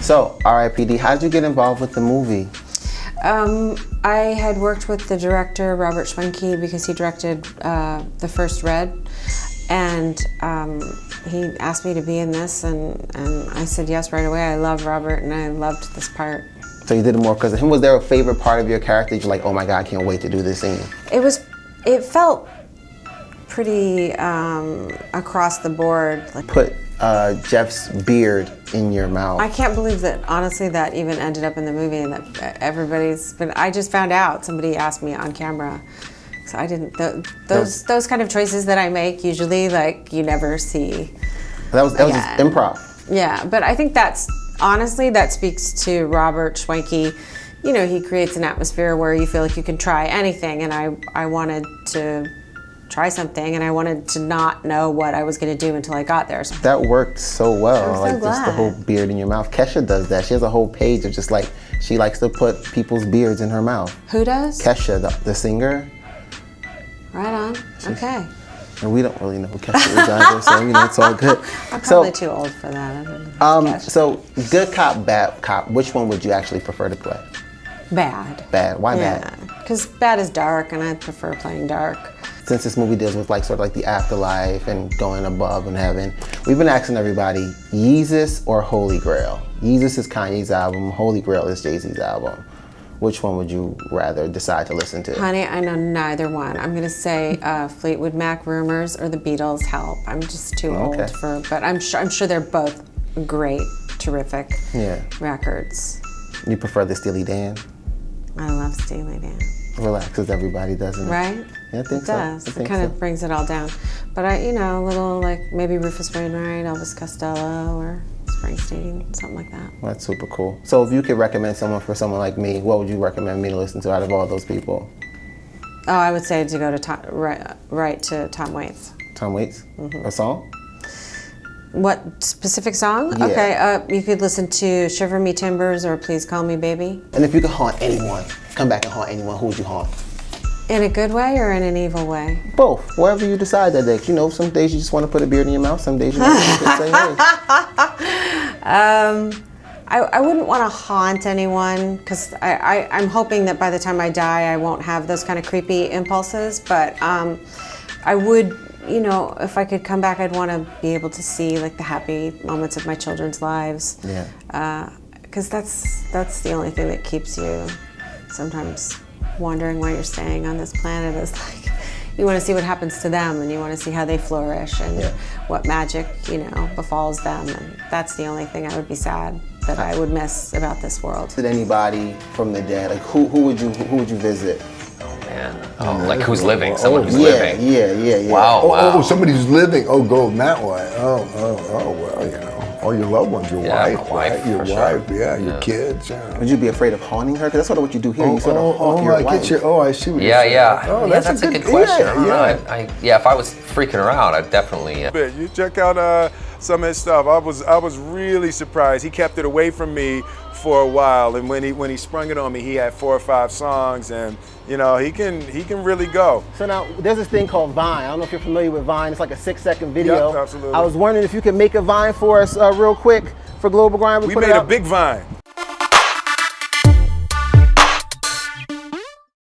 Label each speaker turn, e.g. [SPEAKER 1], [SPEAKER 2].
[SPEAKER 1] So, R.I.P.D., how did you get involved with the movie?
[SPEAKER 2] I had worked with the director, Robert Schwenke, because he directed the first Red. And he asked me to be in this, and I said yes right away. I love Robert, and I loved this part.
[SPEAKER 1] So you did it more because of him. Was there a favorite part of your character? You're like, oh my God, I can't wait to do this scene.
[SPEAKER 2] It felt pretty across the board. Like,
[SPEAKER 1] put Jeff's beard in your mouth.
[SPEAKER 2] I can't believe that, honestly, that even ended up in the movie, and that but I just found out. Somebody asked me on camera. So I didn't, those kind of choices that I make, usually, like, you never see.
[SPEAKER 1] That was just improv.
[SPEAKER 2] Yeah, but I think honestly, that speaks to Robert Schwenke. You know, he creates an atmosphere where you feel like you can try anything, and I wanted to try something, and I wanted to not know what I was going to do until I got there.
[SPEAKER 1] That worked so well.
[SPEAKER 2] I'm so
[SPEAKER 1] like, just the whole beard in your mouth. Kesha does that. She has a whole page of just like, she likes to put people's beards in her mouth.
[SPEAKER 2] Who does?
[SPEAKER 1] Kesha, the singer.
[SPEAKER 2] Right on. Okay.
[SPEAKER 1] And we don't really know who Kesha is either, so you know, it's all good.
[SPEAKER 2] I'm probably too old for that.
[SPEAKER 1] So, good cop, bad cop, which one would you actually prefer to play?
[SPEAKER 2] Bad.
[SPEAKER 1] Bad. Why bad?
[SPEAKER 2] Because bad is dark, and I prefer playing dark.
[SPEAKER 1] Since this movie deals with like sort of like the afterlife and going above in heaven, we've been asking everybody, Yeezus or Holy Grail? Yeezus is Kanye's album, Holy Grail is Jay-Z's album. Which one would you rather decide to listen to?
[SPEAKER 2] Honey, I know neither one. I'm gonna say Fleetwood Mac, Rumors, or the Beatles, Help. I'm just too old for, but I'm sure they're both great, terrific records.
[SPEAKER 1] You prefer the Steely Dan?
[SPEAKER 2] I love Steely Dan.
[SPEAKER 1] Relax, as everybody doesn't it?
[SPEAKER 2] Right?
[SPEAKER 1] Yeah, I think
[SPEAKER 2] it
[SPEAKER 1] so.
[SPEAKER 2] Does. It kind of brings it all down. But a little like maybe Rufus Wainwright, Elvis Costello, or Springsteen, something like that.
[SPEAKER 1] Well, that's super cool. So if you could recommend someone for someone like me, what would you recommend me to listen to out of all those people?
[SPEAKER 2] Oh, I would say to go to right to Tom Waits.
[SPEAKER 1] Tom Waits? Mm-hmm. A song?
[SPEAKER 2] What specific song?
[SPEAKER 1] Yeah.
[SPEAKER 2] Okay, you could listen to Shiver Me Timbers or Please Call Me Baby.
[SPEAKER 1] And if you could haunt anyone, come back and haunt anyone, who would you haunt?
[SPEAKER 2] In a good way or in an evil way?
[SPEAKER 1] Both, wherever you decide that day. You know, some days you just want to put a beard in your mouth, some days you want to say, hey.
[SPEAKER 2] I wouldn't want to haunt anyone, because I'm hoping that by the time I die, I won't have those kind of creepy impulses, but I would, if I could come back, I'd want to be able to see like the happy moments of my children's lives.
[SPEAKER 1] Yeah.
[SPEAKER 2] Because that's the only thing that keeps you sometimes wondering why you're staying on this planet, is like, you want to see what happens to them, and you want to see how they flourish, and what magic, befalls them, and that's the only thing I would be sad that I would miss about this world.
[SPEAKER 1] Did anybody from the dead, like who would you visit?
[SPEAKER 3] Oh man, like who's living? Someone who's living.
[SPEAKER 1] Yeah.
[SPEAKER 3] Wow.
[SPEAKER 4] Oh, somebody who's living. Oh, go that way. Oh, well, all your loved ones, your wife, right? Your wife, your kids. Yeah.
[SPEAKER 1] Would you be afraid of haunting her? Because that's sort of what you do here. You sort of haunt your wife.
[SPEAKER 4] I see what you're saying.
[SPEAKER 3] Yeah.
[SPEAKER 4] Oh,
[SPEAKER 3] that's a good question. I don't know. If I was freaking her out, I'd definitely.
[SPEAKER 5] You check out some of his stuff. I was really surprised. He kept it away from me for a while, and when he sprung it on me, he had 4 or 5 songs, and he can really go.
[SPEAKER 1] So now there's this thing called Vine. I don't know if you're familiar with Vine. It's like a 6-second video.
[SPEAKER 5] Yep, absolutely.
[SPEAKER 1] I was wondering if you could make a Vine for us real quick for GlobalGrind.
[SPEAKER 5] We made a big Vine.